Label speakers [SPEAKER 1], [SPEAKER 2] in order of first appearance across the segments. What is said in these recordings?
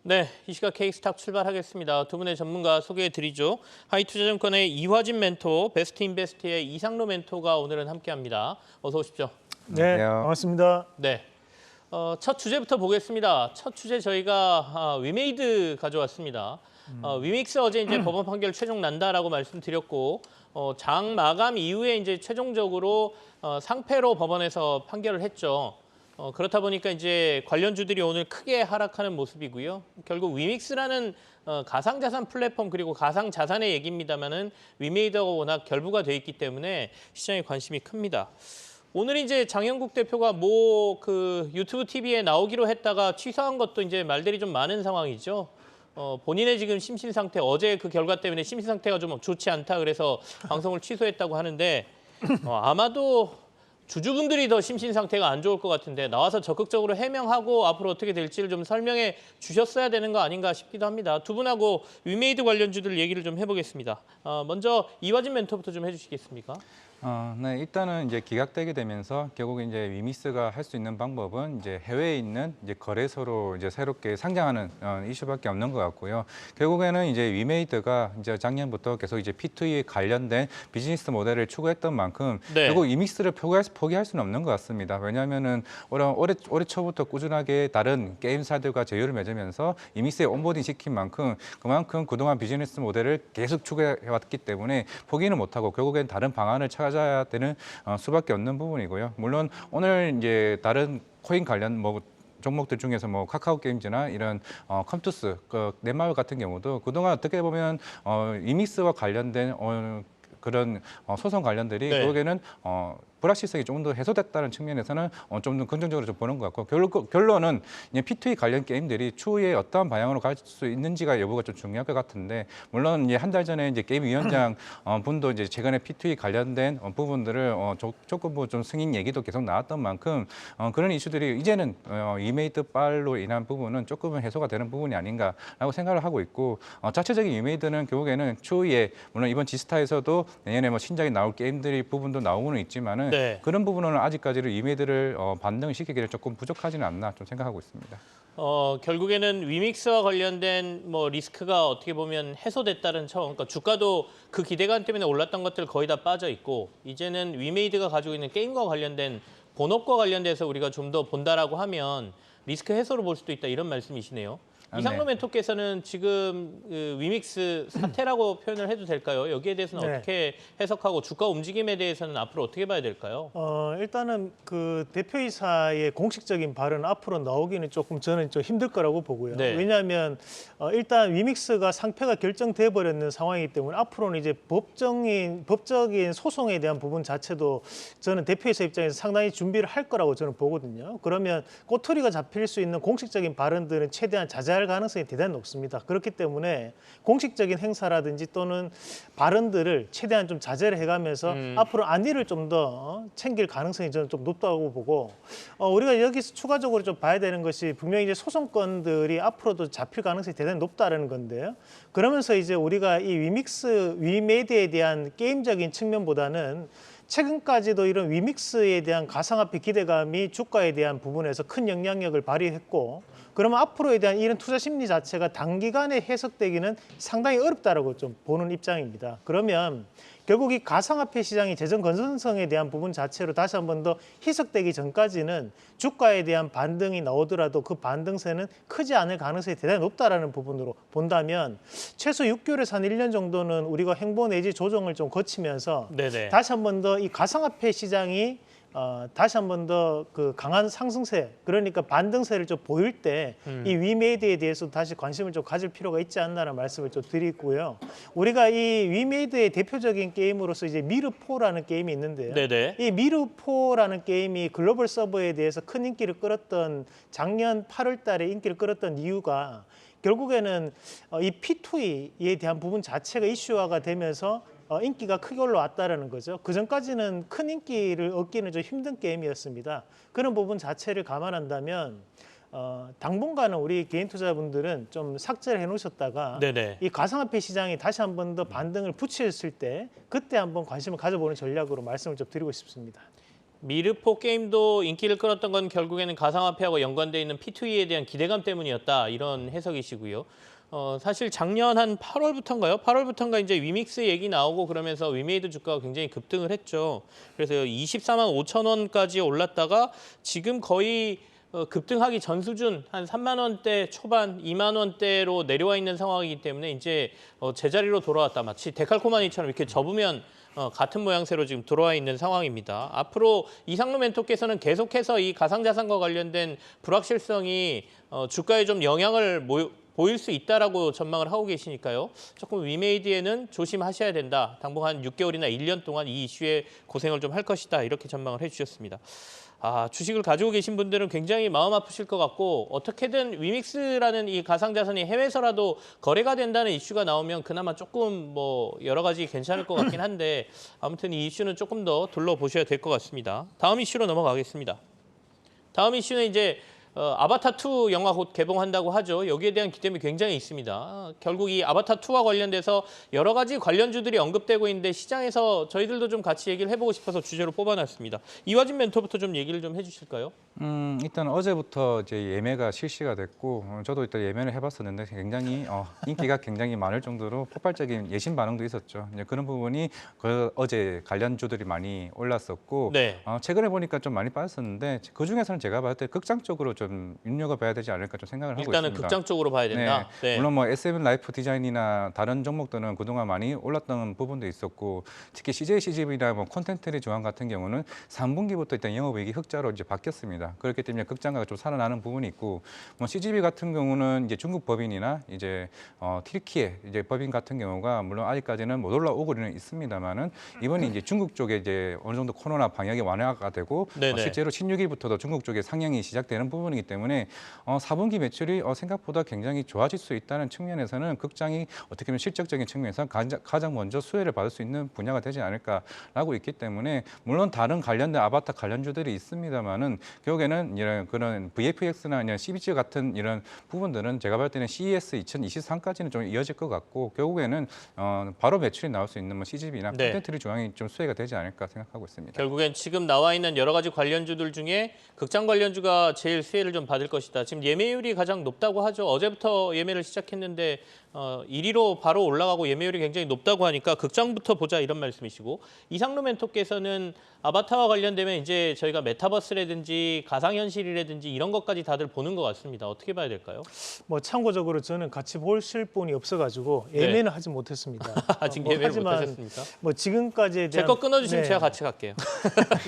[SPEAKER 1] 네, 이 시각 K스탁 출발하겠습니다. 두 분의 전문가 소개해드리죠. 하이투자증권의 이화진 멘토, 베스트인베스트의 이상로 멘토가 오늘은 함께합니다. 어서 오십시오.
[SPEAKER 2] 네,
[SPEAKER 3] 안녕하세요.
[SPEAKER 2] 반갑습니다.
[SPEAKER 1] 네, 첫 주제부터 보겠습니다. 첫 주제 저희가 위메이드 가져왔습니다. 위믹스 어제 이제 법원 판결 최종 난다라고 말씀드렸고 장 마감 이후에 이제 최종적으로 상패로 법원에서 판결을 했죠. 그렇다 보니까 이제 관련주들이 오늘 크게 하락하는 모습이고요. 결국 위믹스라는 가상자산 플랫폼 그리고 가상자산의 얘기입니다만은 위메이드가 워낙 결부가 돼 있기 때문에 시장에 관심이 큽니다. 오늘 이제 장영국 대표가 그 유튜브 TV에 나오기로 했다가 취소한 것도 이제 말들이 좀 많은 상황이죠. 본인의 지금 심신 상태, 어제 그 결과 때문에 심신 상태가 좀 좋지 않다 그래서 방송을 취소했다고 하는데 아마도 주주분들이 더 심신 상태가 안 좋을 것 같은데 나와서 적극적으로 해명하고 앞으로 어떻게 될지를 좀 설명해 주셨어야 되는 거 아닌가 싶기도 합니다. 두 분하고 위메이드 관련주들 얘기를 좀 해보겠습니다. 먼저 이화진 멘토부터 좀 해주시겠습니까?
[SPEAKER 3] 네, 일단은 이제 기각되게 되면서 결국 이제 위믹스가 할 수 있는 방법은 이제 해외에 있는 이제 거래소로 이제 새롭게 상장하는 이슈밖에 없는 것 같고요. 결국에는 이제 위메이드가 이제 작년부터 계속 이제 P2E 관련된 비즈니스 모델을 추구했던 만큼
[SPEAKER 1] 네.
[SPEAKER 3] 결국 위믹스를 포기할 수는 없는 것 같습니다. 왜냐하면은 올해 초부터 꾸준하게 다른 게임사들과 제휴를 맺으면서 위믹스에 온보딩 시킨 만큼 그만큼 그동안 비즈니스 모델을 계속 추구해왔기 때문에 포기는 못하고 결국엔 다른 방안을 찾아야 되는 수밖에 없는 부분이고요. 물론 오늘 이제 다른 코인 관련 종목들 중에서 카카오 게임즈나 이런 컴투스, 넷마블 같은 경우도 그동안 어떻게 보면 위믹스와 관련된 그런 소송 관련들이
[SPEAKER 1] 네.
[SPEAKER 3] 결국에는 불확실성이 조금 더 해소됐다는 측면에서는 좀 더 긍정적으로 좀 보는 것 같고 결론은 이제 P2E 관련 게임들이 추후에 어떠한 방향으로 갈 수 있는지가 여부가 좀 중요할 것 같은데 물론 이제 한 달 전에 이제 게임위원장 분도 이제 최근에 P2E 관련된 부분들을 조금 좀 승인 얘기도 계속 나왔던 만큼 그런 이슈들이 이제는 위메이드 빨로 인한 부분은 조금은 해소가 되는 부분이 아닌가라고 생각을 하고 있고 자체적인 위메이드는 결국에는 추후에 물론 이번 지스타에서도 내년에 신작이 나올 게임들이 부분도 나오고는 있지만은
[SPEAKER 1] 네.
[SPEAKER 3] 그런 부분은 아직까지는 위메이드를 반등시키기를 조금 부족하지는 않나 좀 생각하고 있습니다.
[SPEAKER 1] 결국에는 위믹스와 관련된 리스크가 어떻게 보면 해소됐다는 차원, 그러니까 주가도 그 기대감 때문에 올랐던 것들 거의 다 빠져 있고 이제는 위메이드가 가지고 있는 게임과 관련된 본업과 관련돼서 우리가 좀 더 본다라고 하면 리스크 해소로 볼 수도 있다 이런 말씀이시네요. 이상로
[SPEAKER 3] 네.
[SPEAKER 1] 멘토께서는 지금 그 위믹스 사태라고 표현을 해도 될까요? 여기에 대해서는
[SPEAKER 2] 네.
[SPEAKER 1] 어떻게 해석하고 주가 움직임에 대해서는 앞으로 어떻게 봐야 될까요?
[SPEAKER 2] 일단은 그 대표이사의 공식적인 발언 앞으로 나오기는 조금 저는 좀 힘들 거라고 보고요.
[SPEAKER 1] 네.
[SPEAKER 2] 왜냐하면 일단 위믹스가 상패가 결정돼 버렸는 상황이기 때문에 앞으로는 이제 법적인 소송에 대한 부분 자체도 저는 대표이사 입장에서 상당히 준비를 할 거라고 저는 보거든요. 그러면 꼬투리가 잡힐 수 있는 공식적인 발언들은 최대한 자제할 가능성이 대단히 높습니다. 그렇기 때문에 공식적인 행사라든지 또는 발언들을 최대한 좀 자제를 해가면서 앞으로 안위를 좀 더 챙길 가능성이 저는 좀 높다고 보고 우리가 여기서 추가적으로 좀 봐야 되는 것이 분명히 이제 소송건들이 앞으로도 잡힐 가능성이 대단히 높다는 건데요. 그러면서 이제 우리가 이 위메이드에 대한 게임적인 측면보다는 최근까지도 이런 위믹스에 대한 가상화폐 기대감이 주가에 대한 부분에서 큰 영향력을 발휘했고 그러면 앞으로에 대한 이런 투자 심리 자체가 단기간에 해석되기는 상당히 어렵다라고 좀 보는 입장입니다. 그러면 결국 이 가상화폐 시장이 재정 건전성에 대한 부분 자체로 다시 한 번 더 희석되기 전까지는 주가에 대한 반등이 나오더라도 그 반등세는 크지 않을 가능성이 대단히 높다라는 부분으로 본다면 최소 6개월에서 한 1년 정도는 우리가 행보 내지 조정을 좀 거치면서
[SPEAKER 1] 네네.
[SPEAKER 2] 다시 한 번 더 이 가상화폐 시장이 다시 한 번 더 그 강한 상승세, 그러니까 반등세를 좀 보일 때 이 위메이드에 대해서 다시 관심을 좀 가질 필요가 있지 않나라는 말씀을 좀 드리고요. 우리가 이 위메이드의 대표적인 게임으로서 이제 미르4라는 게임이 있는데요.
[SPEAKER 1] 네네.
[SPEAKER 2] 이 미르4라는 게임이 글로벌 서버에 대해서 큰 인기를 끌었던 작년 8월 달에 인기를 끌었던 이유가 결국에는 이 P2E에 대한 부분 자체가 이슈화가 되면서 인기가 크게 올라왔다는 거죠. 그전까지는 큰 인기를 얻기는 좀 힘든 게임이었습니다. 그런 부분 자체를 감안한다면 당분간은 우리 개인 투자분들은 좀 삭제를 해놓으셨다가
[SPEAKER 1] 네네.
[SPEAKER 2] 이 가상화폐 시장이 다시 한 번 더 반등을 붙였을 때 그때 한번 관심을 가져보는 전략으로 말씀을 좀 드리고 싶습니다.
[SPEAKER 1] 미르포 게임도 인기를 끌었던 건 결국에는 가상화폐하고 연관돼 있는 P2E에 대한 기대감 때문이었다. 이런 해석이시고요. 사실 작년 한 8월부터인가요? 8월부터인가 이제 위믹스 얘기 나오고 그러면서 위메이드 주가가 굉장히 급등을 했죠. 그래서 24만 5천 원까지 올랐다가 지금 거의 급등하기 전 수준 한 3만 원대 초반, 2만 원대로 내려와 있는 상황이기 때문에 이제 제자리로 돌아왔다. 마치 데칼코마니처럼 이렇게 접으면 같은 모양새로 지금 들어와 있는 상황입니다. 앞으로 이상로 멘토께서는 계속해서 이 가상자산과 관련된 불확실성이 주가에 좀 영향을 보일 수 있다라고 전망을 하고 계시니까요. 조금 위메이드에는 조심하셔야 된다. 당분간 6개월이나 1년 동안 이 이슈에 고생을 좀 할 것이다. 이렇게 전망을 해주셨습니다. 주식을 가지고 계신 분들은 굉장히 마음 아프실 것 같고 어떻게든 위믹스라는 이 가상자산이 해외에서라도 거래가 된다는 이슈가 나오면 그나마 조금 뭐 여러 가지 괜찮을 것 같긴 한데 아무튼 이 이슈는 조금 더 둘러보셔야 될 것 같습니다. 다음 이슈로 넘어가겠습니다. 다음 이슈는 이제 아바타2 영화 곧 개봉한다고 하죠. 여기에 대한 기대감이 굉장히 있습니다. 결국 이 아바타2와 관련돼서 여러 가지 관련주들이 언급되고 있는데 시장에서 저희들도 좀 같이 얘기를 해보고 싶어서 주제로 뽑아놨습니다. 이화진 멘토부터 좀 얘기를 좀 해주실까요?
[SPEAKER 3] 일단 어제부터 이제 예매가 실시가 됐고 저도 일단 예매를 해봤었는데 굉장히 인기가 굉장히 많을 정도로 폭발적인 예심 반응도 있었죠. 이제 그런 부분이 어제 관련주들이 많이 올랐었고
[SPEAKER 1] 네.
[SPEAKER 3] 최근에 보니까 좀 많이 빠졌었는데 그 중에서는 제가 봤을 때 극장 쪽으로 좀 눈여겨봐야 되지 않을까 좀 생각을 하고
[SPEAKER 1] 일단은
[SPEAKER 3] 있습니다.
[SPEAKER 1] 극장 쪽으로 봐야 된다. 네.
[SPEAKER 3] 물론 뭐 SM 라이프 디자인이나 다른 종목들은 그동안 많이 올랐던 부분도 있었고 특히 CJ CGV나 뭐 콘텐츠리 조항 같은 경우는 3분기부터 일단 영업이익이 흑자로 이제 바뀌었습니다. 그렇기 때문에 극장가가 좀 살아나는 부분이 있고 뭐 CGV 같은 경우는 이제 중국 법인이나 이제 튀르키예 이제 법인 같은 경우가 물론 아직까지는 못 올라오고는 있습니다만은 이번에 이제 중국 쪽에 이제 어느 정도 코로나 방역이 완화가 되고 실제로 16일부터도 중국 쪽에 상영이 시작되는 부분이기 때문에 4분기 매출이 생각보다 굉장히 좋아질 수 있다는 측면에서는 극장이 어떻게 보면 실적적인 측면에서 가장 먼저 수혜를 받을 수 있는 분야가 되지 않을까라고 있기 때문에 물론 다른 관련된 아바타 관련주들이 있습니다만은 결국에는 이런 그런 VFX나 아니면 CBG 같은 이런 부분들은 제가 볼 때는 CES 2023까지는 좀 이어질 것 같고 결국에는 바로 매출이 나올 수 있는 뭐 CGV나
[SPEAKER 1] 네.
[SPEAKER 3] 콘텐츠리 조항이 좀 수혜가 되지 않을까 생각하고 있습니다.
[SPEAKER 1] 결국엔 지금 나와 있는 여러 가지 관련주들 중에 극장 관련주가 제일 수혜를 좀 받을 것이다. 지금 예매율이 가장 높다고 하죠. 어제부터 예매를 시작했는데 1위로 바로 올라가고 예매율이 굉장히 높다고 하니까 극장부터 보자 이런 말씀이시고 이상로 멘토께서는 아바타와 관련되면 이제 저희가 메타버스라든지 가상현실이라든지 이런 것까지 다들 보는 것 같습니다. 어떻게 봐야 될까요?
[SPEAKER 2] 뭐 참고적으로 저는 같이 보실 분이 없어가지고 예매는 하지 못했습니다.
[SPEAKER 1] 아직 예매를
[SPEAKER 2] 하지만
[SPEAKER 1] 못하셨습니까?
[SPEAKER 2] 뭐 지금까지에
[SPEAKER 1] 제
[SPEAKER 2] 대한
[SPEAKER 1] 거 끊어주시면
[SPEAKER 2] 네.
[SPEAKER 1] 제가 같이 갈게요.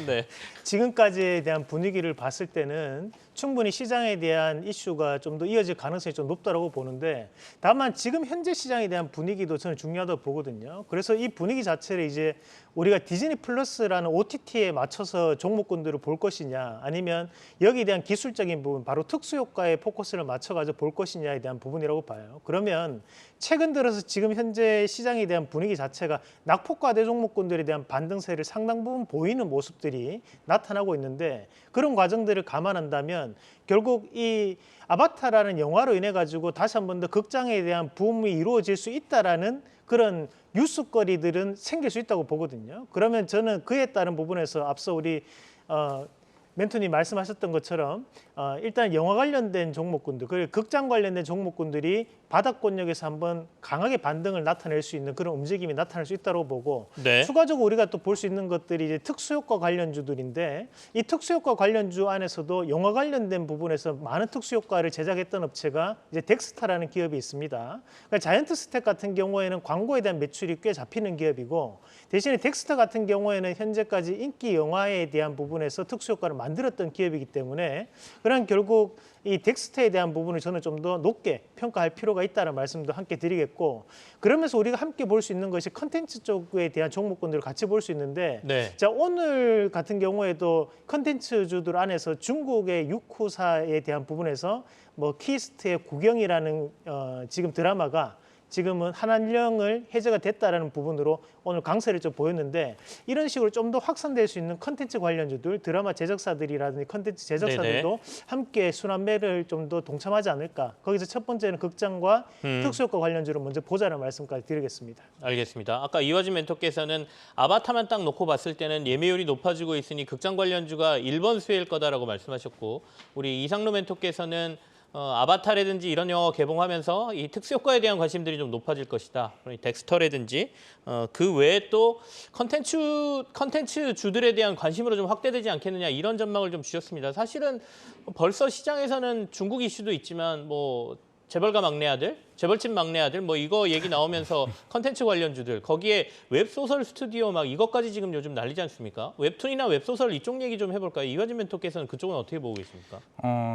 [SPEAKER 1] 네.
[SPEAKER 2] 지금까지에 대한 분위기를 봤을 때는 충분히 시장에 대한 이슈가 좀 더 이어질 가능성이 좀 높다고 보는데 다만 지금 현재 시장에 대한 분위기도 저는 중요하다고 보거든요. 그래서 이 분위기 자체를 이제 우리가 디즈니 플러스라는 OTT에 맞춰서 종목군들을 볼 것이냐 아니면 여기에 대한 기술적인 부분 바로 특수 효과에 포커스를 맞춰가지고 볼 것이냐에 대한 부분이라고 봐요. 그러면 최근 들어서 지금 현재 시장에 대한 분위기 자체가 낙폭과대 종목군들에 대한 반등세를 상당 부분 보이는 모습들이 나타나고 있는데 그런 과정들을 감안한다면 결국 이 아바타라는 영화로 인해 가지고 다시 한 번 더 극장에 대한 붐이 이루어질 수 있다라는 그런 뉴스거리들은 생길 수 있다고 보거든요. 그러면 저는 그에 따른 부분에서 앞서 우리 멘토님 말씀하셨던 것처럼 일단 영화 관련된 종목군들 그리고 극장 관련된 종목군들이 바닥권역에서 한번 강하게 반등을 나타낼 수 있는 그런 움직임이 나타날 수 있다고 보고
[SPEAKER 1] 네.
[SPEAKER 2] 추가적으로 우리가 또 볼 수 있는 것들이 이제 특수효과 관련주들인데 이 특수효과 관련주 안에서도 영화 관련된 부분에서 많은 특수효과를 제작했던 업체가 이제 덱스타라는 기업이 있습니다. 그러니까 자이언트 스택 같은 경우에는 광고에 대한 매출이 꽤 잡히는 기업이고 대신에 덱스타 같은 경우에는 현재까지 인기 영화에 대한 부분에서 특수효과를 만들었던 기업이기 때문에 그런 결국 이 덱스터에 대한 부분을 저는 좀 더 높게 평가할 필요가 있다는 말씀도 함께 드리겠고 그러면서 우리가 함께 볼 수 있는 것이 컨텐츠 쪽에 대한 종목군들을 같이 볼 수 있는데
[SPEAKER 1] 네.
[SPEAKER 2] 자 오늘 같은 경우에도 컨텐츠주들 안에서 중국의 유쿠사에 대한 부분에서 뭐 키스트의 구경이라는 지금 드라마가 지금은 한한령을 해제가 됐다라는 부분으로 오늘 강세를 좀 보였는데 이런 식으로 좀 더 확산될 수 있는 컨텐츠 관련주들, 드라마 제작사들이라든지 컨텐츠 제작사들도 함께 순환매를 좀 더 동참하지 않을까. 거기서 첫 번째는 극장과 특수효과 관련주를 먼저 보자는 말씀까지 드리겠습니다.
[SPEAKER 1] 알겠습니다. 아까 이화진 멘토께서는 아바타만 딱 놓고 봤을 때는 예매율이 높아지고 있으니 극장 관련주가 1번 수혜일 거다라고 말씀하셨고 우리 이상로 멘토께서는 아바타라든지 이런 영화가 개봉하면서 이 특수효과에 대한 관심들이 좀 높아질 것이다. 덱스터라든지 그 외에 또 컨텐츠 주들에 대한 관심으로 좀 확대되지 않겠느냐 이런 전망을 좀 주셨습니다. 사실은 벌써 시장에서는 중국 이슈도 있지만 뭐 재벌가 막내 아들, 재벌집 막내 아들 뭐 이거 얘기 나오면서 컨텐츠 관련주들 거기에 웹소설 스튜디오 막 이것까지 지금 요즘 난리지 않습니까? 웹툰이나 웹소설 이쪽 얘기 좀 해볼까요? 이화진 멘토께서는 그쪽은 어떻게 보고 계십니까?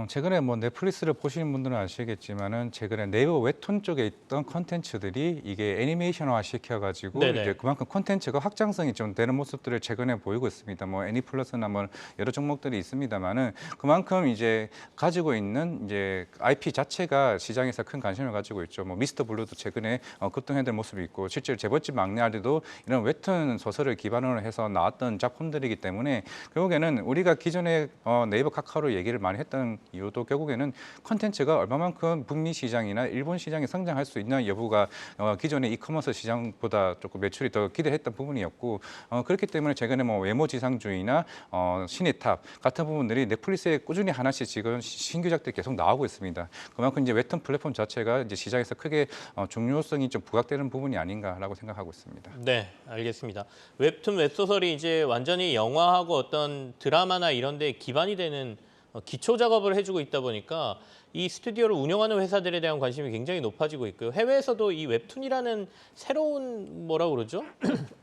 [SPEAKER 3] 최근에 뭐 넷플릭스를 보시는 분들은 아시겠지만은 최근에 네이버 웹툰 쪽에 있던 컨텐츠들이 이게 애니메이션화 시켜가지고
[SPEAKER 1] 네네.
[SPEAKER 3] 이제 그만큼 컨텐츠가 확장성이 좀 되는 모습들을 최근에 보이고 있습니다. 뭐 애니플러스나 뭐 여러 종목들이 있습니다만은 그만큼 이제 가지고 있는 이제 IP 자체가 시장에서 큰 관심을 가지고 있죠. 뭐 미스터 블루도 최근에 급등해야 모습이 있고 실제로 재벌집 막내 아들도 이런 웹툰 소설을 기반으로 해서 나왔던 작품들이기 때문에 결국에는 우리가 기존에 네이버 카카오로 얘기를 많이 했던 이유도 결국에는 콘텐츠가 얼마만큼 북미 시장이나 일본 시장에 성장할 수 있는 여부가 기존의 이커머스 시장보다 조금 매출이 더 기대했던 부분이었고 그렇기 때문에 최근에 뭐 외모지상주의나 신의 탑 같은 부분들이 넷플릭스에 꾸준히 하나씩 지금 신규작들이 계속 나오고 있습니다. 그만큼 이제 웹툰 플랫폼 자체가 이제 시장에서 크게 중요성이 좀 부각되는 부분이 아닌가라고 생각하고 있습니다.
[SPEAKER 1] 네, 알겠습니다. 웹툰, 웹소설이 이제 완전히 영화하고 어떤 드라마나 이런 데 기반이 되는 기초 작업을 해주고 있다 보니까 이 스튜디오를 운영하는 회사들에 대한 관심이 굉장히 높아지고 있고요. 해외에서도 이 웹툰이라는 새로운 뭐라고 그러죠?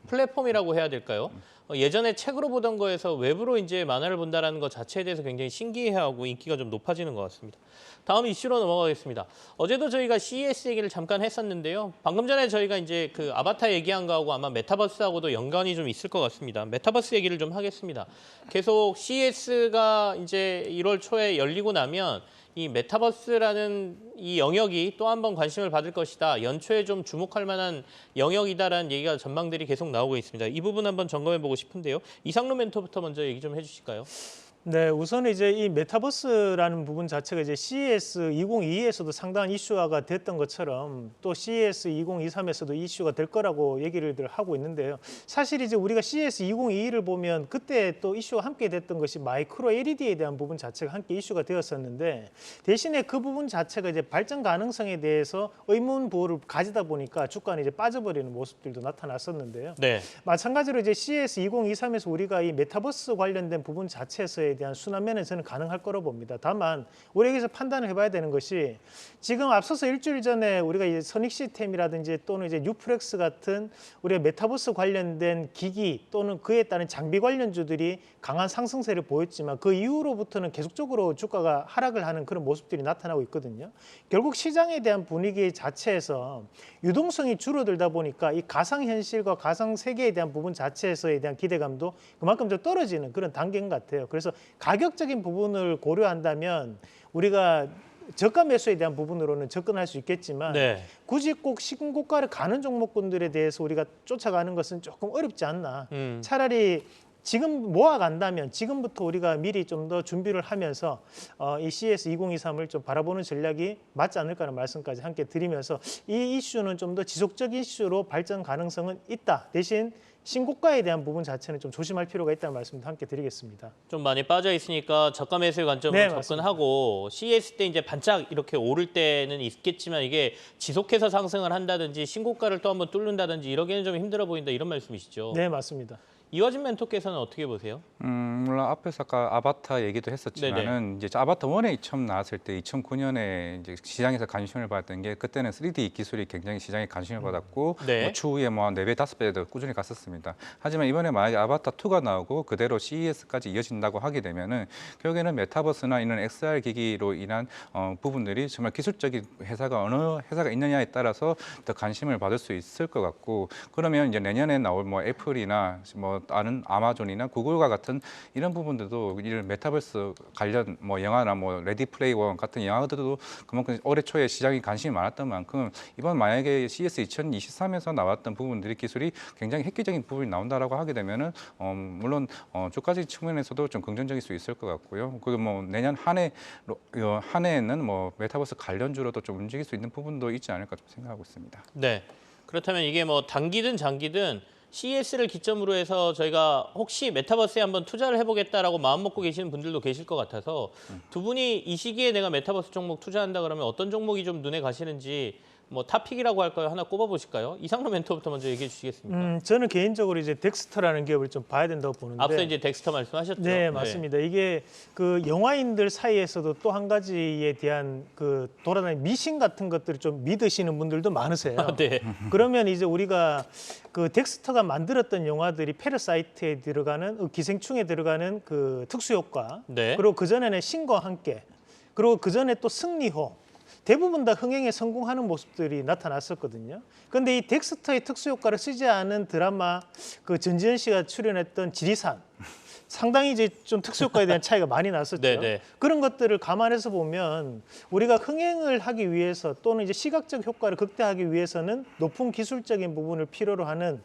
[SPEAKER 1] 플랫폼이라고 해야 될까요? 예전에 책으로 보던 거에서 웹으로 이제 만화를 본다라는 것 자체에 대해서 굉장히 신기해하고 인기가 좀 높아지는 것 같습니다. 다음 이슈로 넘어가겠습니다. 어제도 저희가 CES 얘기를 잠깐 했었는데요. 방금 전에 저희가 이제 그 아바타 얘기한 거하고 아마 메타버스하고도 연관이 좀 있을 것 같습니다. 메타버스 얘기를 좀 하겠습니다. 계속 CES가 이제 1월 초에 열리고 나면 이 메타버스라는 이 영역이 또 한 번 관심을 받을 것이다. 연초에 좀 주목할 만한 영역이다라는 얘기가 전망들이 계속 나오고 있습니다. 이 부분 한번 점검해 보고 싶은데요. 이상로 멘토부터 먼저 얘기 좀 해주실까요?
[SPEAKER 2] 네, 우선 이제 이 메타버스라는 부분 자체가 이제 CES 2022에서도 상당한 이슈화가 됐던 것처럼 또 CES 2023에서도 이슈가 될 거라고 얘기를 하고 있는데요. 사실 이제 우리가 CES 2022를 보면 그때 또 이슈가 함께 됐던 것이 마이크로 LED에 대한 부분 자체가 함께 이슈가 되었었는데 대신에 그 부분 자체가 이제 발전 가능성에 대해서 의문 부호를 가지다 보니까 주가는 이제 빠져버리는 모습들도 나타났었는데요.
[SPEAKER 1] 네.
[SPEAKER 2] 마찬가지로 이제 CES 2023에서 우리가 이 메타버스 관련된 부분 자체에서의 대한 순환매는 저는 가능할 거로 봅니다. 다만 우리 여기서 판단을 해봐야 되는 것이 지금 앞서서 일주일 전에 우리가 이제 선익 시스템이라든지 또는 이제 뉴프렉스 같은 우리가 메타버스 관련된 기기 또는 그에 따른 장비 관련주들이 강한 상승세를 보였지만 그 이후로부터는 계속적으로 주가가 하락을 하는 그런 모습들이 나타나고 있거든요. 결국 시장에 대한 분위기 자체에서 유동성이 줄어들다 보니까 이 가상현실과 가상세계에 대한 부분 자체에서에 대한 기대감도 그만큼 좀 떨어지는 그런 단계인 것 같아요. 그래서 가격적인 부분을 고려한다면 우리가 저가 매수에 대한 부분으로는 접근할 수 있겠지만
[SPEAKER 1] 네.
[SPEAKER 2] 굳이 꼭 신고가를 가는 종목군들에 대해서 우리가 쫓아가는 것은 조금 어렵지 않나. 차라리 지금 모아간다면 지금부터 우리가 미리 좀 더 준비를 하면서 이 CS 2023을 좀 바라보는 전략이 맞지 않을까라는 말씀까지 함께 드리면서 이 이슈는 좀 더 지속적인 이슈로 발전 가능성은 있다. 대신 신고가에 대한 부분 자체는 좀 조심할 필요가 있다는 말씀도 함께 드리겠습니다.
[SPEAKER 1] 좀 많이 빠져 있으니까 저가 매수의 관점으로
[SPEAKER 2] 네,
[SPEAKER 1] 접근하고 CES 때 이제 반짝 이렇게 오를 때는 있겠지만 이게 지속해서 상승을 한다든지 신고가를 또 한번 뚫는다든지 이러기는 좀 힘들어 보인다 이런 말씀이시죠?
[SPEAKER 2] 네, 맞습니다.
[SPEAKER 1] 이화진 멘토께서는 어떻게 보세요?
[SPEAKER 3] 물론 앞에서 아까 아바타 얘기도 했었지만은 이제 아바타 1에 처음 나왔을 때 2009년에 이제 시장에서 관심을 받았던 게 그때는 3D 기술이 굉장히 시장에 관심을 받았고
[SPEAKER 1] 네.
[SPEAKER 3] 뭐 추후에 뭐 4배, 5배도 꾸준히 갔었습니다. 하지만 이번에 만약에 아바타 2가 나오고 그대로 CES까지 이어진다고 하게 되면은 결국에는 메타버스나 이런 XR 기기로 인한 부분들이 정말 기술적인 회사가 어느 회사가 있느냐에 따라서 더 관심을 받을 수 있을 것 같고 그러면 이제 내년에 나올 뭐 애플이나 뭐 뭐 다른 아마존이나 구글과 같은 이런 부분들도 이런 메타버스 관련 뭐 영화나 뭐 레디 플레이 원 같은 영화들도 그만큼 올해 초에 시장에 관심이 많았던 만큼 이번 만약에 CES 2023에서 나왔던 부분들이 기술이 굉장히 획기적인 부분이 나온다라고 하게 되면은 물론 주가적 측면에서도 좀 긍정적일 수 있을 것 같고요. 그리고 뭐 내년 한 해에는 뭐 메타버스 관련주로도 좀 움직일 수 있는 부분도 있지 않을까 좀 생각하고 있습니다.
[SPEAKER 1] 네. 그렇다면 이게 뭐 단기든 장기든 CES를 기점으로 해서 저희가 혹시 메타버스에 한번 투자를 해보겠다라고 마음 먹고 계시는 분들도 계실 것 같아서 두 분이 이 시기에 내가 메타버스 종목 투자한다 그러면 어떤 종목이 좀 눈에 가시는지 뭐 탑픽이라고 할까요? 하나 꼽아보실까요? 이상로 멘토부터 먼저 얘기해 주시겠습니까?
[SPEAKER 2] 저는 개인적으로 이제 덱스터라는 기업을 좀 봐야 된다고 보는데.
[SPEAKER 1] 앞서 이제 덱스터 말씀하셨죠?
[SPEAKER 2] 네, 맞습니다. 이게 그 영화인들 사이에서도 또 한 가지에 대한 그 돌아다니는 미신 같은 것들을 좀 믿으시는 분들도 많으세요.
[SPEAKER 1] 네.
[SPEAKER 2] 그러면 이제 우리가 그 덱스터가 만들었던 영화들이 페르사이트에 들어가는 기생충에 들어가는 그 특수 효과,
[SPEAKER 1] 네.
[SPEAKER 2] 그리고 그 전에는 신과 함께, 그리고 그 전에 또 승리호. 대부분 다 흥행에 성공하는 모습들이 나타났었거든요. 그런데 이 덱스터의 특수 효과를 쓰지 않은 드라마 그 전지현 씨가 출연했던 지리산 상당히 이제 좀 특수 효과에 대한 차이가 많이 났었죠.
[SPEAKER 1] 네네.
[SPEAKER 2] 그런 것들을 감안해서 보면 우리가 흥행을 하기 위해서 또는 이제 시각적 효과를 극대화하기 위해서는 높은 기술적인 부분을 필요로 하는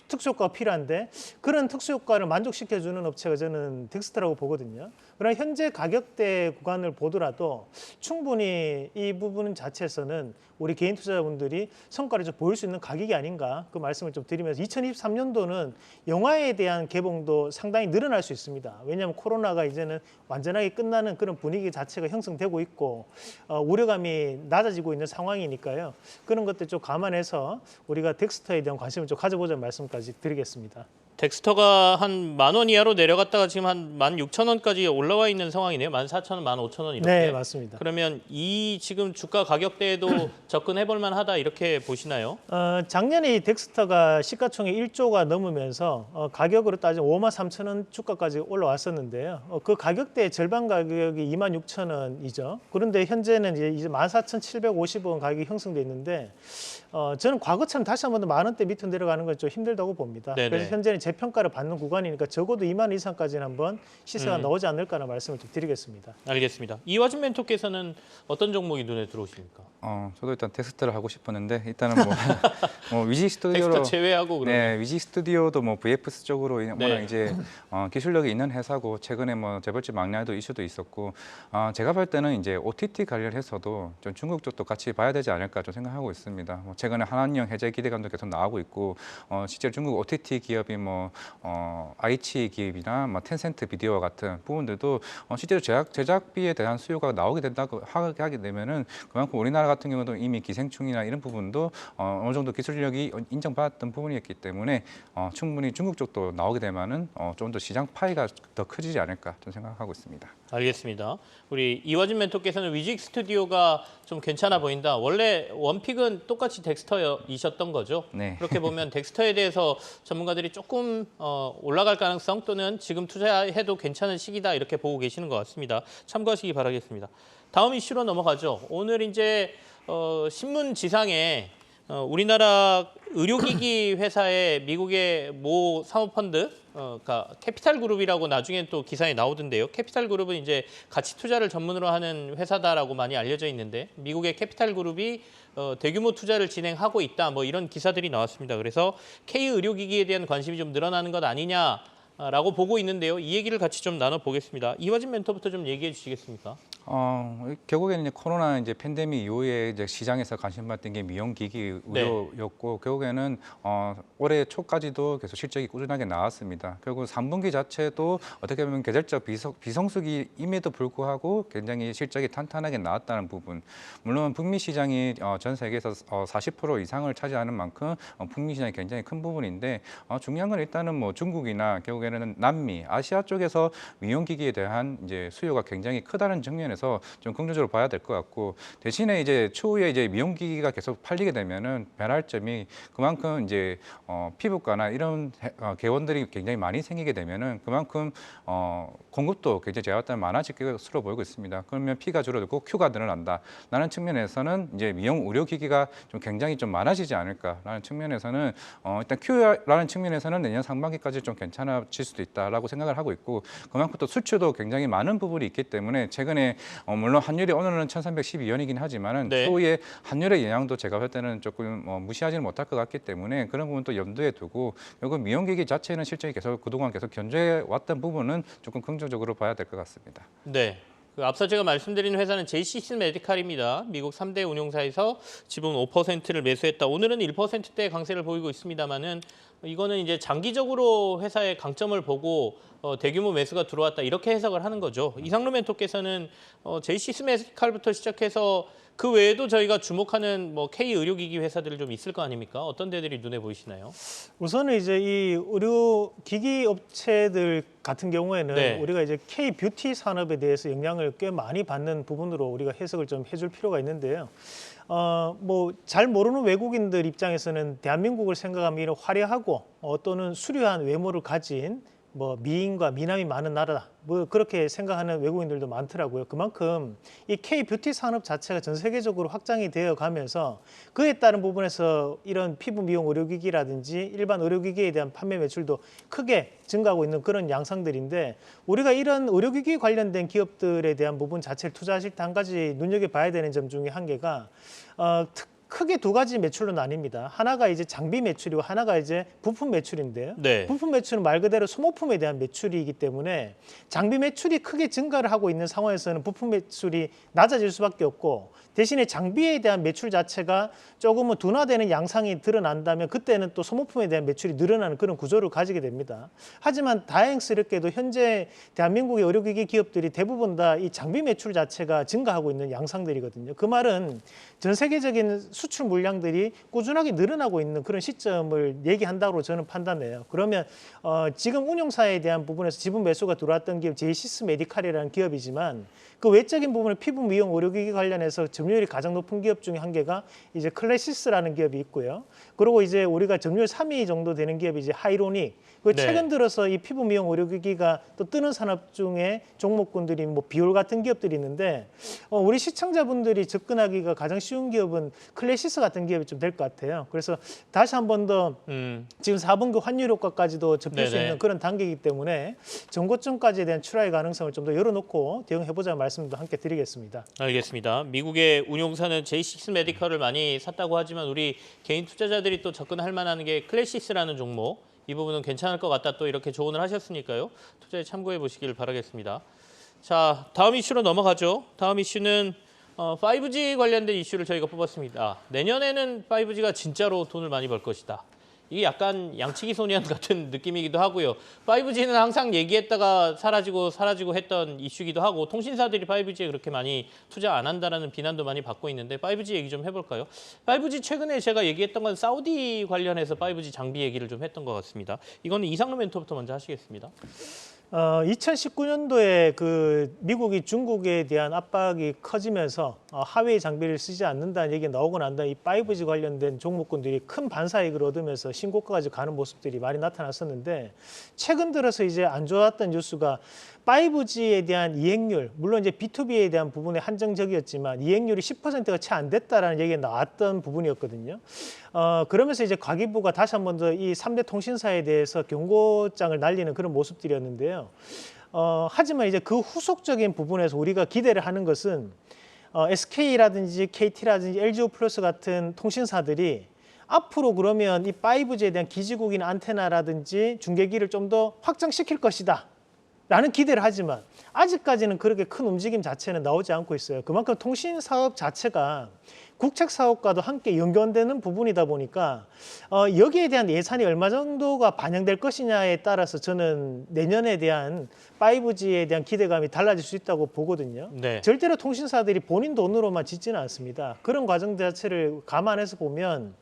[SPEAKER 2] 특수 효과가 필요한데 그런 특수 효과를 만족시켜주는 업체가 저는 덱스터라고 보거든요. 그러나 현재 가격대 구간을 보더라도 충분히 이 부분 자체에서는 우리 개인 투자자분들이 성과를 좀 보일 수 있는 가격이 아닌가 그 말씀을 좀 드리면서 2023년도는 영화에 대한 개봉도 상당히 늘어날 수 있습니다. 왜냐하면 코로나가 이제는 완전하게 끝나는 그런 분위기 자체가 형성되고 있고 우려감이 낮아지고 있는 상황이니까요. 그런 것들 좀 감안해서 우리가 덱스터에 대한 관심을 좀 가져보자는 말씀까지 드리겠습니다.
[SPEAKER 1] 덱스터가 한 10,000원 이하로 내려갔다가 지금 한 16,000원까지 올라와 있는 상황이네요. 14,000원, 15,000원 이렇게.
[SPEAKER 2] 네, 맞습니다.
[SPEAKER 1] 그러면 이 지금 주가 가격대에도 접근해 볼 만하다 이렇게 보시나요?
[SPEAKER 2] 작년에 이 덱스터가 시가총액 1조가 넘으면서 가격으로 따지면 53,000원 주가까지 올라왔었는데요. 그 가격대의 절반 가격이 26,000원이죠. 그런데 현재는 이제 14,750원 가격이 형성돼 있는데 저는 과거처럼 다시 한번 더 10,000원대 밑으로 내려가는 건 좀 힘들다고 봅니다.
[SPEAKER 1] 네네.
[SPEAKER 2] 그래서 현재는 재평가를 받는 구간이니까 적어도 20,000원 이상까지는 한번 시세가 나오지 않을까라는 말씀을 좀 드리겠습니다.
[SPEAKER 1] 알겠습니다. 이화준 멘토께서는 어떤 종목이 눈에 들어오십니까?
[SPEAKER 3] 저도 일단 텍스트를 하고 싶었는데 일단은 뭐 위지 스튜디오로
[SPEAKER 1] 텍스터 제외하고 그러면.
[SPEAKER 3] 네, 위지 스튜디오도 뭐 VFX 쪽으로 워낙
[SPEAKER 1] 네.
[SPEAKER 3] 이제 기술력이 있는 회사고 최근에 뭐 재벌집 망라도 이슈도 있었고 제가 볼 때는 이제 OTT 관련해서도 좀 중국 쪽도 같이 봐야 되지 않을까 좀 생각하고 있습니다. 뭐 최근에 한한령 해제 기대감도 계속 나오고 있고 실제로 중국 OTT 기업이 뭐 아이치 기업이나 뭐 텐센트 비디오와 같은 부분들도 실제로 제작비에 대한 수요가 나오게 된다고 하게 되면은 그만큼 우리나라 같은 경우도 이미 기생충이나 이런 부분도 어느 정도 기술력이 인정받았던 부분이었기 때문에 충분히 중국 쪽도 나오게 되면은 좀 더 시장 파이가 더 커지지 않을까 좀 생각하고 있습니다.
[SPEAKER 1] 알겠습니다. 우리 이화준 멘토께서는 위직 스튜디오가 좀 괜찮아 보인다. 원래 원픽은 똑같이 덱스터이셨던 거죠.
[SPEAKER 3] 네.
[SPEAKER 1] 그렇게 보면 덱스터에 대해서 전문가들이 조금 올라갈 가능성 또는 지금 투자해도 괜찮은 시기다 이렇게 보고 계시는 것 같습니다. 참고하시기 바라겠습니다. 다음 이슈로 넘어가죠. 오늘 이제 신문 지상에 우리나라 의료기기 회사의 미국의 모 사모펀드, 그러니까 캐피탈그룹이라고 나중에 또 기사에 나오던데요. 캐피탈그룹은 이제 가치 투자를 전문으로 하는 회사다라고 많이 알려져 있는데 미국의 캐피탈그룹이 대규모 투자를 진행하고 있다. 뭐 이런 기사들이 나왔습니다. 그래서 K 의료기기에 대한 관심이 좀 늘어나는 것 아니냐라고 보고 있는데요. 이 얘기를 같이 좀 나눠보겠습니다. 이화진 멘토부터 좀 얘기해 주시겠습니까?
[SPEAKER 3] 결국에는 이제 코로나 이제 팬데믹 이후에 이제 시장에서 관심받던 게 미용기기 의료였고 결국에는 올해 초까지도 계속 실적이 꾸준하게 나왔습니다. 결국 3분기 자체도 어떻게 보면 계절적 비성수기임에도 불구하고 굉장히 실적이 탄탄하게 나왔다는 부분. 물론 북미 시장이 전 세계에서 40% 이상을 차지하는 만큼 북미 시장이 굉장히 큰 부분인데 중요한 건 일단은 뭐 중국이나 결국에는 남미, 아시아 쪽에서 미용기기에 대한 이제 수요가 굉장히 크다는 측면에서 측면에서 좀 긍정적으로 봐야 될 것 같고 대신에 이제 추후에 이제 미용기기가 계속 팔리게 되면은 변할 점이 그만큼 이제 피부과나 이런 개원들이 굉장히 많이 생기게 되면은 그만큼 공급도 굉장히 제가 봤을 때는 많아질 것으로 보이고 있습니다. 그러면 P가 줄어들고 Q가 늘어난다라는 측면에서는 이제 미용 의료기기가 좀 굉장히 좀 많아지지 않을까라는 측면에서는 일단 Q라는 측면에서는 내년 상반기까지 좀 괜찮아질 수도 있다라고 생각을 하고 있고 그만큼 또 수출도 굉장히 많은 부분이 있기 때문에 최근에 물론 환율이 오늘은 1,312원이긴 하지만은
[SPEAKER 1] 네.
[SPEAKER 3] 추후에 환율의 영향도 제가 볼 때는 조금 무시하지는 못할 것 같기 때문에 그런 부분도 염두에 두고 결국 미용기기 자체는 실적이 계속 그동안 계속 견조해 왔던 부분은 조금 긍정적으로 봐야 될 것 같습니다.
[SPEAKER 1] 네. 그 앞서 제가 말씀드린 회사는 JCC 메디칼입니다. 미국 3대 운용사에서 지분 5%를 매수했다. 오늘은 1%대 강세를 보이고 있습니다만은 이거는 이제 장기적으로 회사의 강점을 보고 대규모 매수가 들어왔다 이렇게 해석을 하는 거죠. 이상로 멘토께서는 JCC 메디칼부터 시작해서 그 외에도 저희가 주목하는 뭐 K 의료기기 회사들이 좀 있을 거 아닙니까? 어떤 데들이 눈에 보이시나요?
[SPEAKER 2] 우선은 이제 이 의료 기기 업체들 같은 경우에는
[SPEAKER 1] 네.
[SPEAKER 2] 우리가 이제 K 뷰티 산업에 대해서 영향을 꽤 많이 받는 부분으로 우리가 해석을 좀 해줄 필요가 있는데요. 뭐 잘 모르는 외국인들 입장에서는 대한민국을 생각하면 이런 화려하고 또는 수려한 외모를 가진 뭐 미인과 미남이 많은 나라다. 뭐 그렇게 생각하는 외국인들도 많더라고요. 그만큼 이 K 뷰티 산업 자체가 전 세계적으로 확장이 되어 가면서 그에 따른 부분에서 이런 피부 미용 의료기기라든지 일반 의료기기에 대한 판매 매출도 크게 증가하고 있는 그런 양상들인데 우리가 이런 의료기기 관련된 기업들에 대한 부분 자체를 투자하실 때 한 가지 눈여겨봐야 되는 점 중에 한 개가 크게 두 가지 매출로 나뉩니다. 하나가 이제 장비 매출이고 하나가 이제 부품 매출인데요.
[SPEAKER 1] 네.
[SPEAKER 2] 부품 매출은 말 그대로 소모품에 대한 매출이기 때문에 장비 매출이 크게 증가를 하고 있는 상황에서는 부품 매출이 낮아질 수밖에 없고 대신에 장비에 대한 매출 자체가 조금은 둔화되는 양상이 드러난다면 그때는 또 소모품에 대한 매출이 늘어나는 그런 구조를 가지게 됩니다. 하지만 다행스럽게도 현재 대한민국의 의료기기 기업들이 대부분 다 이 장비 매출 자체가 증가하고 있는 양상들이거든요. 그 말은 전 세계적인 수출 물량들이 꾸준하게 늘어나고 있는 그런 시점을 얘기한다고 저는 판단해요. 그러면 지금 운용사에 대한 부분에서 지분 매수가 들어왔던 기업 제이시스 메디칼이라는 기업이지만 그 외적인 부분은 피부 미용 의료기기 관련해서 점유율이 가장 높은 기업 중에 한 개가 이제 클래시스라는 기업이 있고요. 그리고 이제 우리가 점유율 3위 정도 되는 기업이 이제 하이로닉. 그
[SPEAKER 1] 네.
[SPEAKER 2] 최근 들어서 이 피부 미용 의료기기가 또 뜨는 산업 중에 종목군들이 뭐 비올 같은 기업들이 있는데 우리 시청자분들이 접근하기가 가장 쉬운 기업은 클래시스 같은 기업이 좀 될 것 같아요. 그래서 다시 한 번 더 지금 4분기 환율 효과까지도 접할 수
[SPEAKER 1] 네네.
[SPEAKER 2] 있는 그런 단계이기 때문에 정고점까지에 대한 출하의 가능성을 좀 더 열어놓고 대응해보자는 말씀도 함께 드리겠습니다.
[SPEAKER 1] 알겠습니다. 미국의 운용사는 제이식스 메디컬을 많이 샀다고 하지만 우리 개인 투자자들이 또 접근할 만한 게 클래시스라는 종목. 이 부분은 괜찮을 것 같다 또 이렇게 조언을 하셨으니까요. 투자에 참고해 보시길 바라겠습니다. 자, 다음 이슈로 넘어가죠. 다음 이슈는 5G 관련된 이슈를 저희가 뽑았습니다. 내년에는 5G가 진짜로 돈을 많이 벌 것이다. 이게 약간 양치기 소년 같은 느낌이기도 하고요. 5G는 항상 얘기했다가 사라지고 했던 이슈기도 하고 통신사들이 5G에 그렇게 많이 투자 안 한다라는 비난도 많이 받고 있는데 5G 얘기 좀 해볼까요? 5G 최근에 제가 얘기했던 건 사우디 관련해서 5G 장비 얘기를 좀 했던 것 같습니다. 이거는 이상로 멘토부터 먼저 하시겠습니다.
[SPEAKER 2] 2019년도에 그 미국이 중국에 대한 압박이 커지면서 하웨이 장비를 쓰지 않는다는 얘기가 나오고 난 다음에 이 5G 관련된 종목군들이 큰 반사이익을 얻으면서 신고가까지 가는 모습들이 많이 나타났었는데 최근 들어서 이제 안 좋았던 뉴스가 5G에 대한 이행률, 물론 이제 B2B에 대한 부분에 한정적이었지만 이행률이 10%가 채 안 됐다라는 얘기가 나왔던 부분이었거든요. 그러면서 이제 과기부가 다시 한 번 더 이 3대 통신사에 대해서 경고장을 날리는 그런 모습들이었는데요. 하지만 이제 그 후속적인 부분에서 우리가 기대를 하는 것은 SK라든지 KT라든지 LGU+ 같은 통신사들이 앞으로 그러면 이 5G에 대한 기지국인 안테나라든지 중계기를 좀 더 확장시킬 것이다. 라는 기대를 하지만 아직까지는 그렇게 큰 움직임 자체는 나오지 않고 있어요. 그만큼 통신 사업 자체가 국책 사업과도 함께 연결되는 부분이다 보니까 여기에 대한 예산이 얼마 정도가 반영될 것이냐에 따라서 저는 내년에 대한 5G에 대한 기대감이 달라질 수 있다고 보거든요.
[SPEAKER 1] 네.
[SPEAKER 2] 절대로 통신사들이 본인 돈으로만 짓지는 않습니다. 그런 과정 자체를 감안해서 보면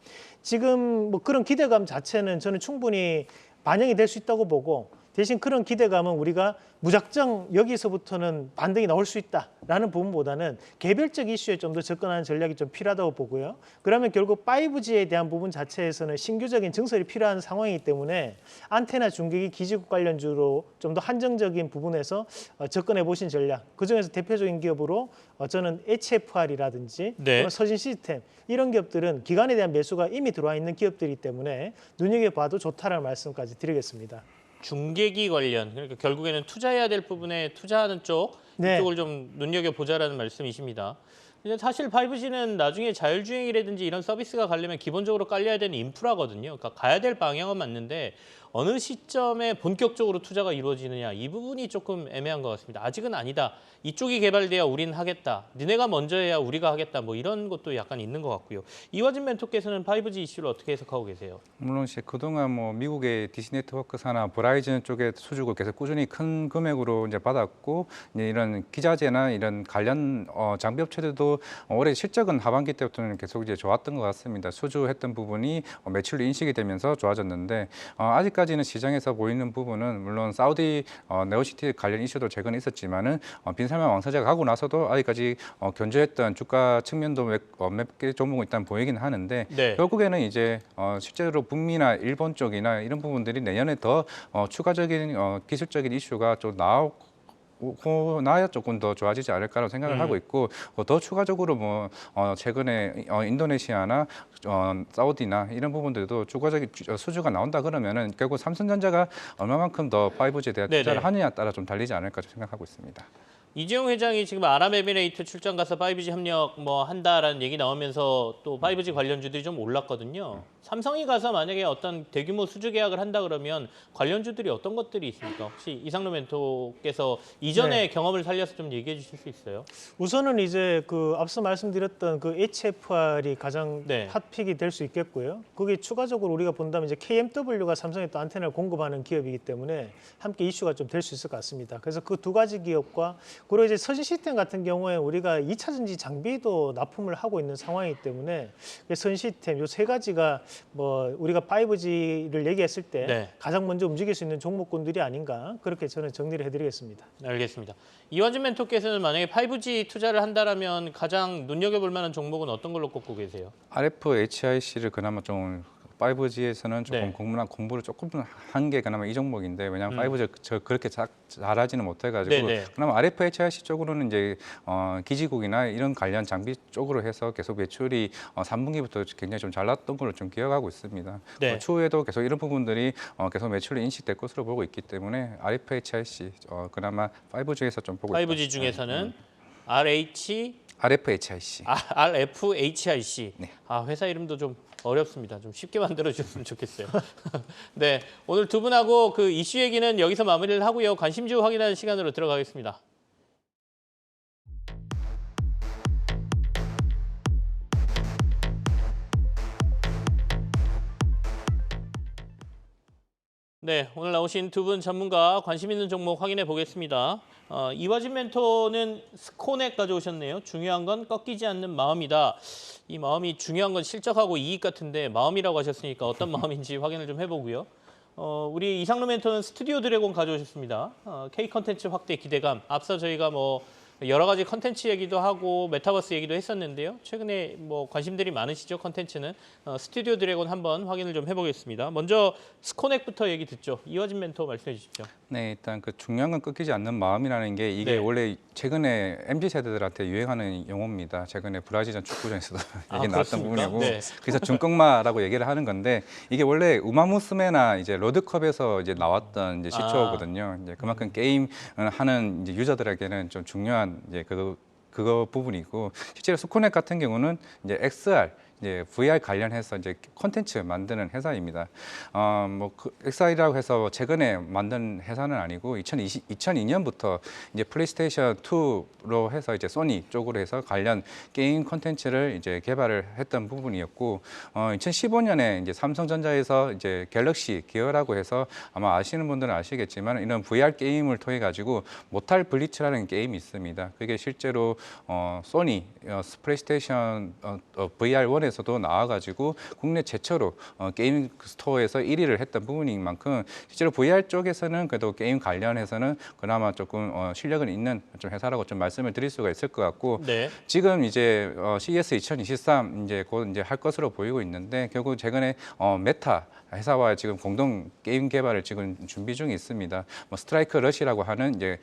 [SPEAKER 2] 지금 뭐 그런 기대감 자체는 저는 충분히 반영이 될 수 있다고 보고 대신 그런 기대감은 우리가 무작정 여기서부터는 반등이 나올 수 있다라는 부분보다는 개별적 이슈에 좀 더 접근하는 전략이 좀 필요하다고 보고요. 그러면 결국 5G에 대한 부분 자체에서는 신규적인 증설이 필요한 상황이기 때문에 안테나 중계기 기지국 관련주로 좀 더 한정적인 부분에서 접근해 보신 전략. 그중에서 대표적인 기업으로 저는 HFR이라든지
[SPEAKER 1] 네.
[SPEAKER 2] 서진 시스템 이런 기업들은 기관에 대한 매수가 이미 들어와 있는 기업들이기 때문에 눈여겨봐도 좋다라는 말씀까지 드리겠습니다.
[SPEAKER 1] 중계기 관련, 그러니까 결국에는 투자해야 될 부분에 투자하는 쪽,
[SPEAKER 2] 네.
[SPEAKER 1] 이쪽을 좀 눈여겨보자라는 말씀이십니다. 근데 사실 5G는 나중에 자율주행이라든지 이런 서비스가 가려면 기본적으로 깔려야 되는 인프라거든요. 그러니까 가야 될 방향은 맞는데 어느 시점에 본격적으로 투자가 이루어지느냐, 이 부분이 조금 애매한 것 같습니다. 아직은 아니다. 이쪽이 개발돼야 우리는 하겠다. 니네가 먼저 해야 우리가 하겠다. 뭐 이런 것도 약간 있는 것 같고요. 이화진 멘토께서는 5G 이슈를 어떻게 해석하고 계세요?
[SPEAKER 3] 물론 그동안 뭐 미국의 디시 네트워크사나 버라이즌 쪽에 수주를 계속 꾸준히 큰 금액으로 이제 받았고, 이제 이런 기자재나 이런 관련 장비 업체들도 올해 실적은 하반기 때부터는 계속 이제 좋았던 것 같습니다. 수주했던 부분이 매출로 인식이 되면서 좋아졌는데, 아직까지는 시장에서 보이는 부분은 물론 사우디 네오시티 관련 이슈도 최근에 있었지만은 빈살만 왕사자가 가고 나서도 아직까지 견조했던 주가 측면도 몇 개 종목은 일단 보이긴 하는데,
[SPEAKER 1] 네.
[SPEAKER 3] 결국에는 이제 실제로 북미나 일본 쪽이나 이런 부분들이 내년에 더 추가적인 기술적인 이슈가 좀 나야 조금 더 좋아지지 않을까라고 생각을 하고 있고, 더 추가적으로 뭐 최근에 인도네시아나 사우디나 이런 부분들도 추가적인 수주가 나온다 그러면은 결국 삼성전자가 얼마만큼 더 5G에 대한
[SPEAKER 1] 네네.
[SPEAKER 3] 투자를 하느냐에 따라 좀 달리지 않을까 생각하고 있습니다.
[SPEAKER 1] 이재용 회장이 지금 아랍에미레이트 출장 가서 5G 협력 뭐 한다라는 얘기 나오면서 또 5G 관련주들이 좀 올랐거든요. 삼성이 가서 만약에 어떤 대규모 수주 계약을 한다 그러면 관련주들이 어떤 것들이 있습니까? 혹시 이상로 멘토께서 이전의
[SPEAKER 2] 네.
[SPEAKER 1] 경험을 살려서 좀 얘기해 주실 수 있어요?
[SPEAKER 2] 우선은 이제 그 앞서 말씀드렸던 그 HFR이 가장
[SPEAKER 1] 네.
[SPEAKER 2] 핫픽이 될 수 있겠고요. 그게 추가적으로 우리가 본다면 이제 KMW가 삼성에 또 안테나를 공급하는 기업이기 때문에 함께 이슈가 좀 될 수 있을 것 같습니다. 그래서 그 두 가지 기업과 그리고 이제 서진 시스템 같은 경우에 우리가 2차 전지 장비도 납품을 하고 있는 상황이기 때문에 서진 시스템 요 세 가지가 뭐 우리가 5G를 얘기했을 때
[SPEAKER 1] 네.
[SPEAKER 2] 가장 먼저 움직일 수 있는 종목군들이 아닌가 그렇게 저는 정리를 해드리겠습니다.
[SPEAKER 1] 알겠습니다. 이화진 멘토께서는 만약에 5G 투자를 한다라면 가장 눈여겨볼 만한 종목은 어떤 걸로 꼽고 계세요?
[SPEAKER 3] RFHIC를 그나마 좀 5G에서는 조금
[SPEAKER 1] 네.
[SPEAKER 3] 공부를 조금 한 게 그나마 이 종목인데, 왜냐하면 5G 그렇게 잘하지는 못해가지고
[SPEAKER 1] 네네.
[SPEAKER 3] 그나마 RFHIC 쪽으로는 이제 기지국이나 이런 관련 장비 쪽으로 해서 계속 매출이 3분기부터 굉장히 좀 잘 났던 걸로 좀 기억하고 있습니다.
[SPEAKER 1] 네.
[SPEAKER 3] 추후에도 계속 이런 부분들이 계속 매출로 인식될 것으로 보고 있기 때문에 RFHIC 그나마 5G에서 좀 보고
[SPEAKER 1] 5G
[SPEAKER 3] 있다.
[SPEAKER 1] 중에서는 RFHIC.
[SPEAKER 3] 네.
[SPEAKER 1] 아, 회사 이름도 좀 어렵습니다. 좀 쉽게 만들어 주셨으면 좋겠어요. 네, 오늘 두 분하고 그 이슈 얘기는 여기서 마무리를 하고요. 관심주 확인하는 시간으로 들어가겠습니다. 네, 오늘 나오신 두 분 전문가 관심 있는 종목 확인해 보겠습니다. 이화진 멘토는 스코넥 가져오셨네요. 중요한 건 꺾이지 않는 마음이다. 이 마음이 중요한 건 실적하고 이익 같은데 마음이라고 하셨으니까 어떤 마음인지 확인을 좀 해보고요. 우리 이상로 멘토는 스튜디오 드래곤 가져오셨습니다. K 컨텐츠 확대 기대감. 앞서 저희가 뭐 여러 가지 컨텐츠 얘기도 하고 메타버스 얘기도 했었는데요. 최근에 뭐 관심들이 많으시죠, 컨텐츠는. 스튜디오 드래곤 한번 확인을 좀 해보겠습니다. 먼저 스코넥부터 얘기 듣죠. 이화진 멘토 말씀해 주십시오.
[SPEAKER 3] 네, 일단 그 중요한 건 꺾이지 않는 마음이라는 게 이게
[SPEAKER 1] 네.
[SPEAKER 3] 원래 최근에 MZ 세대들한테 유행하는 용어입니다. 최근에 브라질전 축구전에서도 얘기 나왔던
[SPEAKER 1] 그렇습니까?
[SPEAKER 3] 부분이고,
[SPEAKER 1] 네.
[SPEAKER 3] 그래서 중꺾마라고 얘기를 하는 건데, 이게 원래 우마무스메나 이제 로드컵에서 이제 나왔던 이제 시초거든요. 이제 그만큼 게임 하는 이제 유저들에게는 좀 중요한 이제 그거 부분이고, 실제로 스코넥 같은 경우는 이제 XR 이제 VR 관련해서 이제 콘텐츠 만드는 회사입니다. 그 XR이라고 해서 최근에 만든 회사는 아니고 2002년부터 이제 플레이스테이션 2로 해서 이제 소니 쪽으로 해서 관련 게임 콘텐츠를 이제 개발을 했던 부분이었고, 2015년에 이제 삼성전자에서 이제 갤럭시 기어라고 해서 아마 아시는 분들은 아시겠지만 이런 VR 게임을 통해 가지고 모탈 블리츠라는 게임이 있습니다. 그게 실제로 소니 플레이스테이션 VR 1에서 스토어에서도 나와가지고 국내 최초로 게임 스토어에서 1위를 했던 부분인 만큼 실제로 VR 쪽에서는 그래도 게임 관련해서는 그나마 조금 실력은 있는 좀 회사라고 좀 말씀을 드릴 수가 있을 것 같고
[SPEAKER 1] 네.
[SPEAKER 3] 지금 이제 CES 2023 이제 곧 이제 할 것으로 보이고 있는데 결국 최근에 메타 회사와 지금 공동 게임 개발을 지금 준비 중에 있습니다. 뭐 스트라이크 러시라고 하는 이제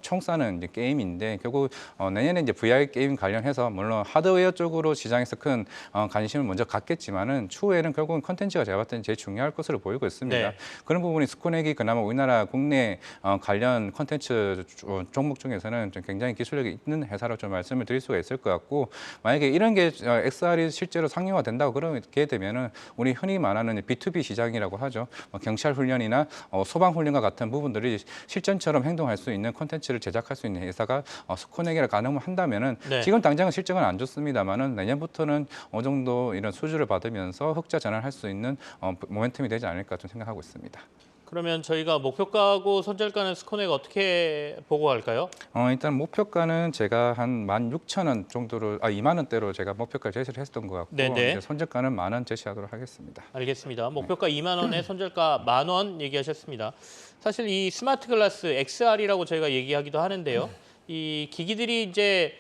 [SPEAKER 3] 총 쏘는 이제 게임인데 결국 내년에 이제 VR 게임 관련해서 물론 하드웨어 쪽으로 시장에서 큰 관심을 먼저 갖겠지만은 추후에는 결국은 컨텐츠가 제가 봤을 때는 제일 중요할 것으로 보이고 있습니다.
[SPEAKER 1] 네.
[SPEAKER 3] 그런 부분이 스코넥이 그나마 우리나라 국내 관련 컨텐츠 종목 중에서는 좀 굉장히 기술력이 있는 회사로 좀 말씀을 드릴 수가 있을 것 같고 만약에 이런 게 XR이 실제로 상용화 된다고 그렇게 되면은 우리 흔히 말하는 B2B 시장이라고 하죠. 경찰 훈련이나 소방 훈련과 같은 부분들이 실전처럼 행동할 수 있는 콘텐츠를 제작할 수 있는 회사가 스코넥이라 가능한다면은
[SPEAKER 1] 네.
[SPEAKER 3] 지금 당장은 실적은 안 좋습니다만은 내년부터는 어느 정도 이런 수주를 받으면서 흑자 전환할 수 있는 모멘텀이 되지 않을까 좀 생각하고 있습니다.
[SPEAKER 1] 그러면 저희가 목표가하고 손절가는 스코넥 어떻게 보고할까요?
[SPEAKER 3] 일단 목표가는 제가 한 16,000원 정도로 2만 원대로 제가 목표가 제시를 했던 것 같고
[SPEAKER 1] 네네.
[SPEAKER 3] 이제 손절가는 10,000원 제시하도록 하겠습니다.
[SPEAKER 1] 알겠습니다. 목표가 2만 원에 손절가 10,000원 얘기하셨습니다. 사실 이 스마트 글라스 XR이라고 저희가 얘기하기도 하는데요. 이 기기들이 이제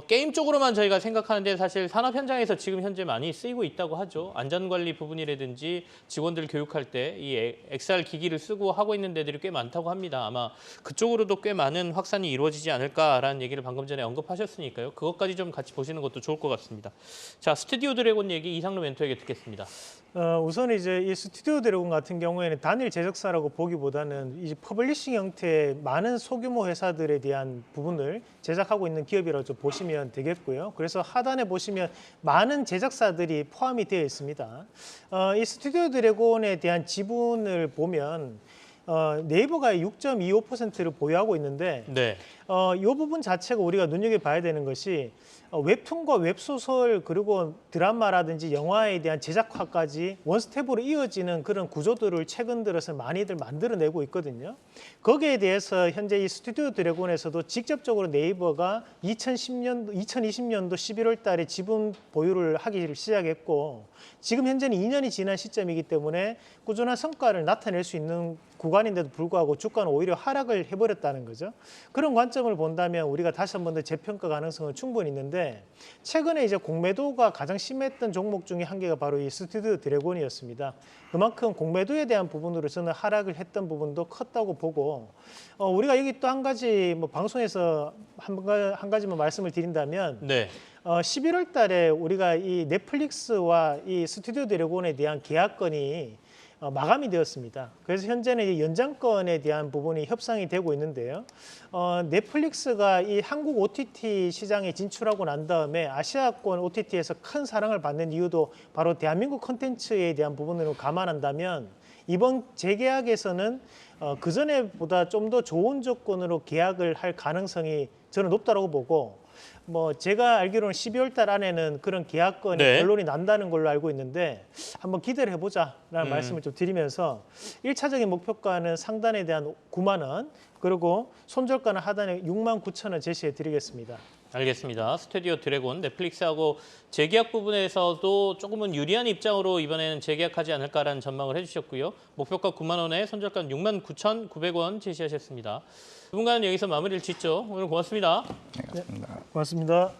[SPEAKER 1] 게임 쪽으로만 저희가 생각하는데 사실 산업 현장에서 지금 현재 많이 쓰이고 있다고 하죠. 안전관리 부분이라든지 직원들 교육할 때 이 XR 기기를 쓰고 하고 있는 데들이 꽤 많다고 합니다. 아마 그쪽으로도 꽤 많은 확산이 이루어지지 않을까라는 얘기를 방금 전에 언급하셨으니까요. 그것까지 좀 같이 보시는 것도 좋을 것 같습니다. 자, 스튜디오 드래곤 얘기 이상로 멘토에게 듣겠습니다.
[SPEAKER 2] 우선 이제 이 스튜디오 드래곤 같은 경우에는 단일 제작사라고 보기보다는 이제 퍼블리싱 형태의 많은 소규모 회사들에 대한 부분을 제작하고 있는 기업이라고 좀 보시면 되겠고요. 그래서 하단에 보시면 많은 제작사들이 포함이 되어 있습니다. 이 스튜디오 드래곤에 대한 지분을 보면 네이버가 6.25%를 보유하고 있는데
[SPEAKER 1] 네.
[SPEAKER 2] 이 부분 자체가 우리가 눈여겨봐야 되는 것이 웹툰과 웹소설 그리고 드라마라든지 영화에 대한 제작화까지 원스텝으로 이어지는 그런 구조들을 최근 들어서 많이들 만들어내고 있거든요. 거기에 대해서 현재 이 스튜디오 드래곤에서도 직접적으로 네이버가 2020년도 11월 달에 지분 보유를 하기 시작했고 지금 현재는 2년이 지난 시점이기 때문에 꾸준한 성과를 나타낼 수 있는 구간인데도 불구하고 주가는 오히려 하락을 해버렸다는 거죠. 그런 관점을 본다면 우리가 다시 한 번 더 재평가 가능성은 충분히 있는데 최근에 이제 공매도가 가장 심했던 종목 중에 한 개가 바로 이 스튜디오 드래곤이었습니다. 그만큼 공매도에 대한 부분으로 저는 하락을 했던 부분도 컸다고 보고 우리가 여기 또 한 가지 뭐 방송에서 한 가지만 말씀을 드린다면
[SPEAKER 1] 네.
[SPEAKER 2] 11월 달에 우리가 이 넷플릭스와 이 스튜디오 드래곤에 대한 계약건이 마감이 되었습니다. 그래서 현재는 이 연장건에 대한 부분이 협상이 되고 있는데요. 넷플릭스가 이 한국 OTT 시장에 진출하고 난 다음에 아시아권 OTT에서 큰 사랑을 받는 이유도 바로 대한민국 콘텐츠에 대한 부분으로 감안한다면 이번 재계약에서는 그전에보다 좀 더 좋은 조건으로 계약을 할 가능성이 저는 높다고 보고 뭐 제가 알기로는 12월 달 안에는 그런 계약건이
[SPEAKER 1] 네.
[SPEAKER 2] 결론이 난다는 걸로 알고 있는데 한번 기대를 해보자라는 말씀을 좀 드리면서 1차적인 목표가는 상단에 대한 9만 원 그리고 손절가는 하단에 6만 9천 원 제시해 드리겠습니다.
[SPEAKER 1] 알겠습니다. 스튜디오 드래곤 넷플릭스하고 재계약 부분에서도 조금은 유리한 입장으로 이번에는 재계약하지 않을까라는 전망을 해주셨고요. 목표가 9만 원에 손절가는 6만 9,900원 제시하셨습니다. 두 분과는 여기서 마무리를 짓죠. 오늘 고맙습니다.
[SPEAKER 3] 네, 맞습니다.
[SPEAKER 2] 고맙습니다.